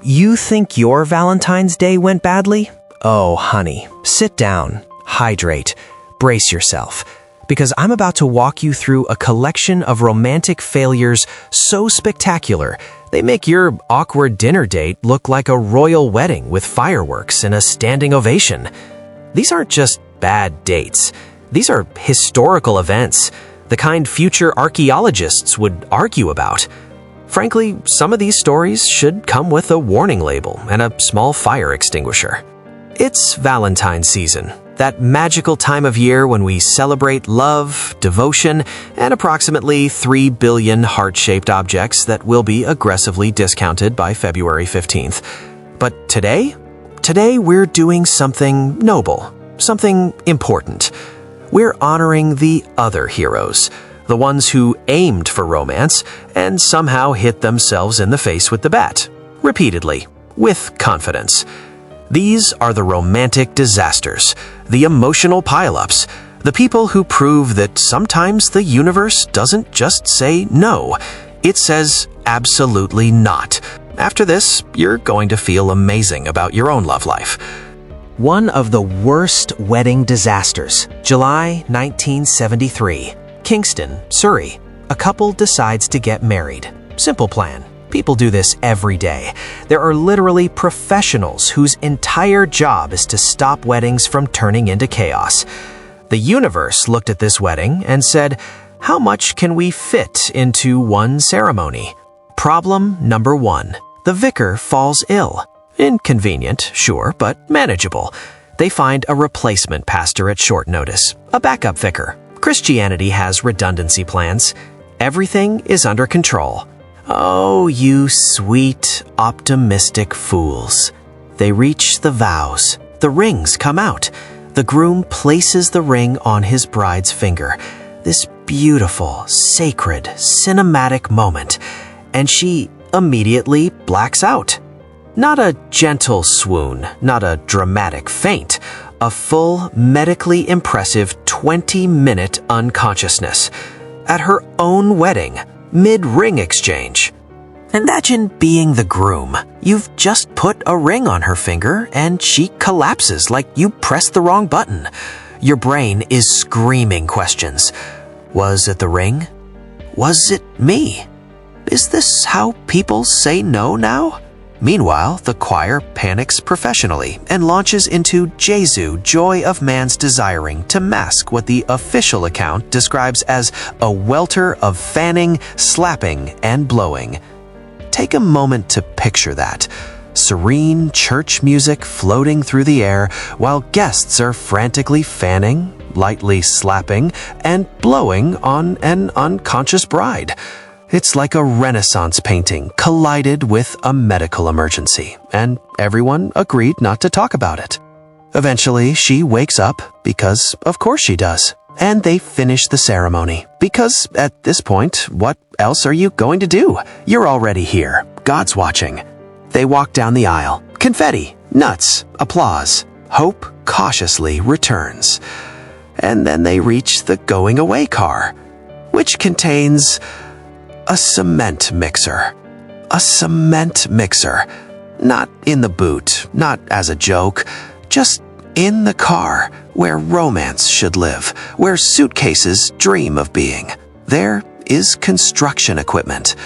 You think your Valentine's Day went badly? Oh, honey, sit down, hydrate, brace yourself, because I'm about to walk you through a collection of romantic failures so spectacular, they make your awkward dinner date look like a royal wedding with fireworks and a standing ovation. These aren't just bad dates. These are historical events, the kind future archaeologists would argue about. Frankly, some of these stories should come with a warning label and a small fire extinguisher. It's Valentine's season, that magical time of year when we celebrate love, devotion, and approximately 3 billion heart-shaped objects that will be aggressively discounted by February 15th. But today we're doing something noble, something important. We're honoring the other heroes, the ones who aimed for romance and somehow hit themselves in the face with the bat, repeatedly, with confidence. These are the romantic disasters, the emotional pileups, the people who prove that sometimes the universe doesn't just say no, it says absolutely not. After this, you're going to feel amazing about your own love life. One of the worst wedding disasters, July 1973. Kingston, Surrey. A couple decides to get married. Simple plan. People do this every day. There are literally professionals whose entire job is to stop weddings from turning into chaos. The universe looked at this wedding and said, how much can we fit into one ceremony? Problem number 1. The vicar falls ill. Inconvenient, sure, but manageable. They find a replacement pastor at short notice, a backup vicar. Christianity has redundancy plans. Everything is under control. Oh, you sweet, optimistic fools. They reach the vows. The rings come out. The groom places the ring on his bride's finger. This beautiful, sacred, cinematic moment. And she immediately blacks out. Not a gentle swoon, not a dramatic faint. A full, medically impressive 20-minute unconsciousness. At her own wedding, mid-ring exchange. Imagine being the groom. You've just put a ring on her finger and she collapses like you pressed the wrong button. Your brain is screaming questions. Was it the ring? Was it me? Is this how people say no now? Meanwhile, the choir panics professionally and launches into Jesu, joy of man's desiring, to mask what the official account describes as a welter of fanning, slapping, and blowing. Take a moment to picture that. Serene church music floating through the air while guests are frantically fanning, lightly slapping, and blowing on an unconscious bride. It's like a Renaissance painting collided with a medical emergency, and everyone agreed not to talk about it. Eventually, she wakes up, because of course she does, and they finish the ceremony, because at this point, what else are you going to do? You're already here. God's watching. They walk down the aisle. Confetti, nuts, applause. Hope cautiously returns. And then they reach the going-away car, which contains a cement mixer. A cement mixer. Not in the boot, not as a joke, just in the car, where romance should live, where suitcases dream of being. There is construction equipment.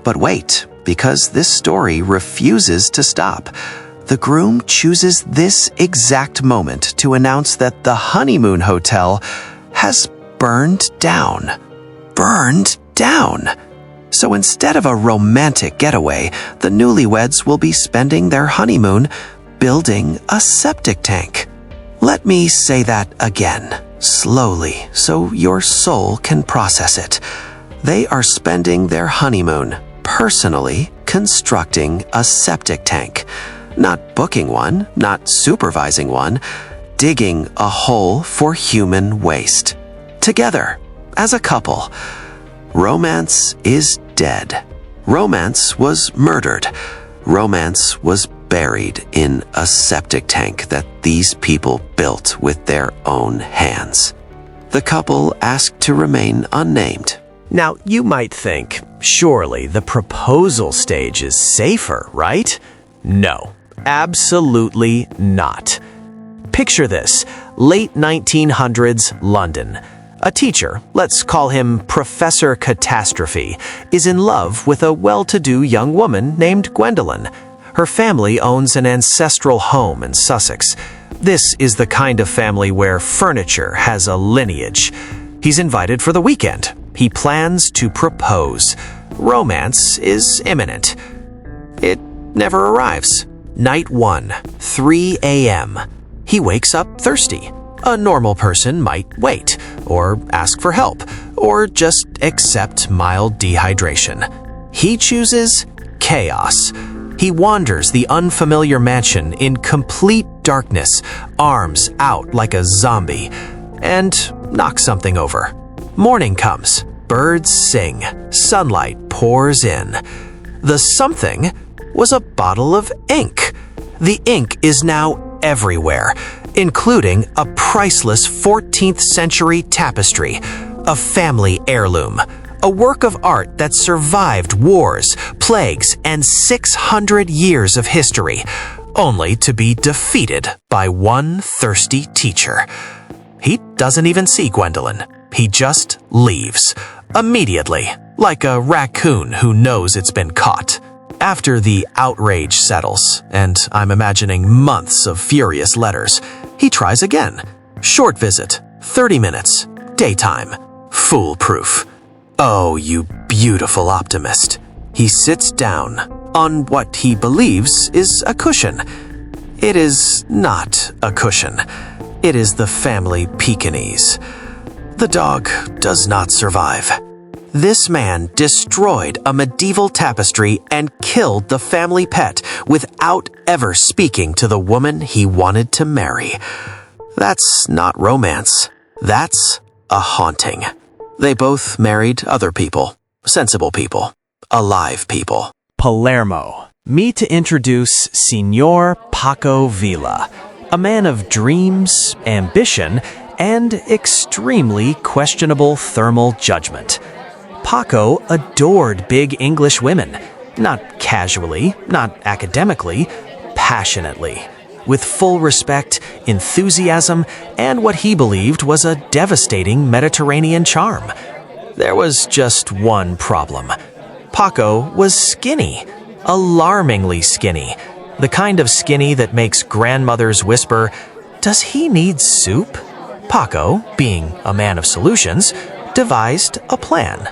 But wait, because this story refuses to stop. The groom chooses this exact moment to announce that the honeymoon hotel has burned down. Burned down! So instead of a romantic getaway, the newlyweds will be spending their honeymoon building a septic tank. Let me say that again, slowly, so your soul can process it. They are spending their honeymoon personally constructing a septic tank. Not booking one, not supervising one, digging a hole for human waste. Together, as a couple. Romance is dead. Romance was murdered. Romance was buried in a septic tank that these people built with their own hands. The couple asked to remain unnamed. Now, you might think, surely the proposal stage is safer, right? No, absolutely not. Picture this, late 1900s London. A teacher, let's call him Professor Catastrophe, is in love with a well-to-do young woman named Gwendolyn. Her family owns an ancestral home in Sussex. This is the kind of family where furniture has a lineage. He's invited for the weekend. He plans to propose. Romance is imminent. It never arrives. Night 1, 3 a.m. He wakes up thirsty. A normal person might wait, or ask for help, or just accept mild dehydration. He chooses chaos. He wanders the unfamiliar mansion in complete darkness, arms out like a zombie, and knocks something over. Morning comes. Birds sing. Sunlight pours in. The something was a bottle of ink. The ink is now everywhere, including a priceless 14th century tapestry, a family heirloom, a work of art that survived wars, plagues, and 600 years of history, only to be defeated by one thirsty teacher. He doesn't even see Gwendolyn. He just leaves, immediately, like a raccoon who knows it's been caught. After the outrage settles, and I'm imagining months of furious letters, he tries again. Short visit, 30 minutes, daytime, foolproof. Oh, you beautiful optimist. He sits down on what he believes is a cushion. It is not a cushion. It is the family Pekinese. The dog does not survive. This man destroyed a medieval tapestry and killed the family pet without ever speaking to the woman he wanted to marry. That's not romance. That's a haunting. They both married other people, sensible people, alive people. Palermo. Me to introduce Signor Paco Vila, a man of dreams, ambition, and extremely questionable thermal judgment. Paco adored big English women, not casually, not academically, passionately, with full respect, enthusiasm, and what he believed was a devastating Mediterranean charm. There was just one problem. Paco was skinny, alarmingly skinny, the kind of skinny that makes grandmothers whisper, "Does he need soup?" Paco, being a man of solutions, devised a plan.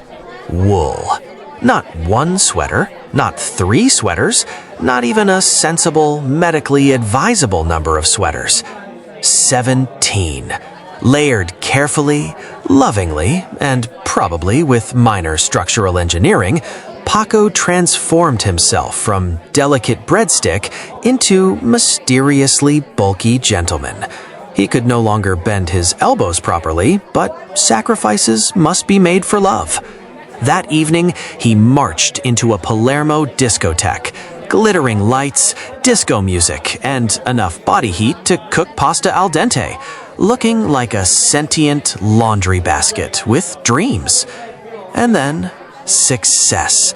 Wool. Not one sweater, not 3 sweaters, not even a sensible, medically advisable number of sweaters. 17. Layered carefully, lovingly, and probably with minor structural engineering, Paco transformed himself from delicate breadstick into mysteriously bulky gentleman. He could no longer bend his elbows properly, but sacrifices must be made for love. That evening, he marched into a Palermo discotheque. Glittering lights, disco music, and enough body heat to cook pasta al dente, looking like a sentient laundry basket with dreams. And then, success.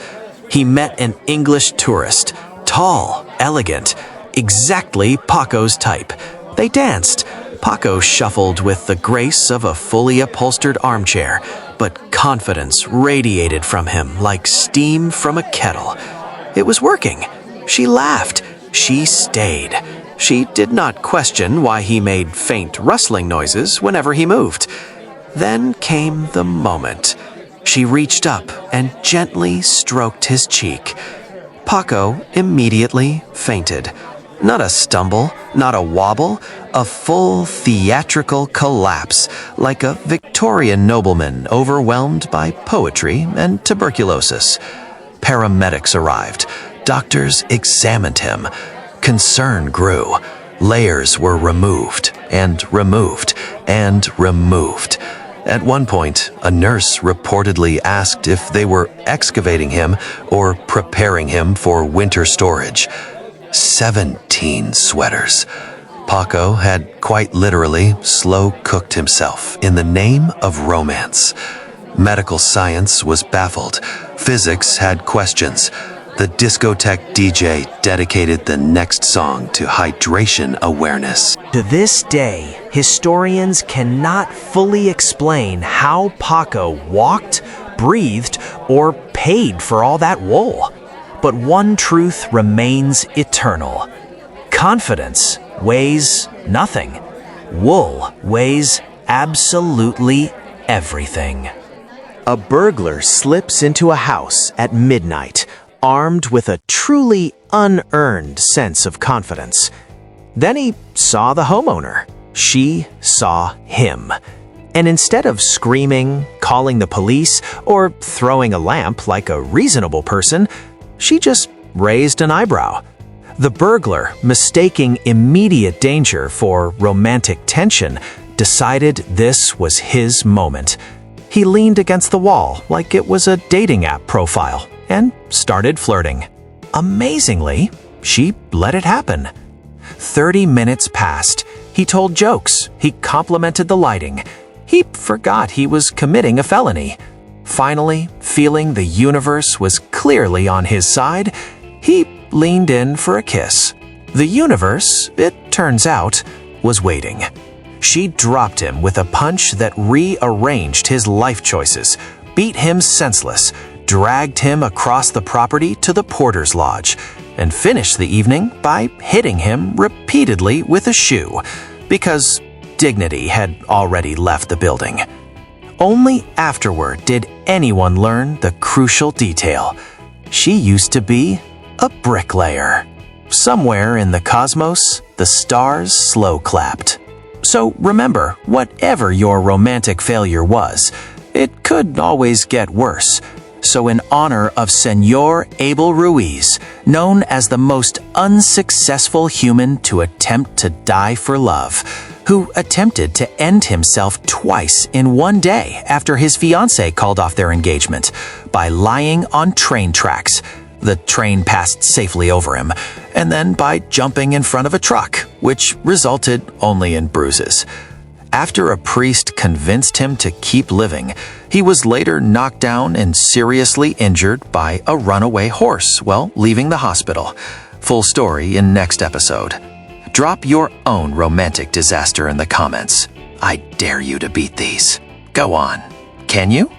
He met an English tourist, tall, elegant, exactly Paco's type. They danced. Paco shuffled with the grace of a fully upholstered armchair, but confidence radiated from him like steam from a kettle. It was working. She laughed. She stayed. She did not question why he made faint rustling noises whenever he moved. Then came the moment. She reached up and gently stroked his cheek. Paco immediately fainted. Not a stumble, not a wobble, a full theatrical collapse, like a Victorian nobleman overwhelmed by poetry and tuberculosis. Paramedics arrived. Doctors examined him. Concern grew. Layers were removed, and removed, and removed. At one point, a nurse reportedly asked if they were excavating him or preparing him for winter storage. 17 sweaters. Paco had quite literally slow-cooked himself in the name of romance. Medical science was baffled. Physics had questions. the discotheque DJ dedicated the next song to hydration awareness. To this day, historians cannot fully explain how Paco walked, breathed, or paid for all that wool. But one truth remains eternal. Confidence weighs nothing. Wool weighs absolutely everything. A burglar slips into a house at midnight, armed with a truly unearned sense of confidence. Then he saw the homeowner. She saw him. And instead of screaming, calling the police, or throwing a lamp like a reasonable person, she just raised an eyebrow. The burglar, mistaking immediate danger for romantic tension, decided this was his moment. He leaned against the wall like it was a dating app profile and started flirting. Amazingly, she let it happen. 30 minutes passed. He told jokes. He complimented the lighting. He forgot he was committing a felony. Finally, feeling the universe was clearly on his side, he leaned in for a kiss. The universe, it turns out, was waiting. She dropped him with a punch that rearranged his life choices, beat him senseless, dragged him across the property to the porter's lodge, and finished the evening by hitting him repeatedly with a shoe, because dignity had already left the building. Only afterward did anyone learn the crucial detail. She used to be a bricklayer. Somewhere in the cosmos, the stars slow clapped. So remember, whatever your romantic failure was, it could always get worse. So in honor of Senor Abel Ruiz, known as the most unsuccessful human to attempt to die for love, who attempted to end himself twice in one day after his fiancée called off their engagement by lying on train tracks. The train passed safely over him, and then by jumping in front of a truck, which resulted only in bruises. After a priest convinced him to keep living, he was later knocked down and seriously injured by a runaway horse while leaving the hospital. Full story in next episode. Drop your own romantic disaster in the comments. I dare you to beat these. Go on. Can you?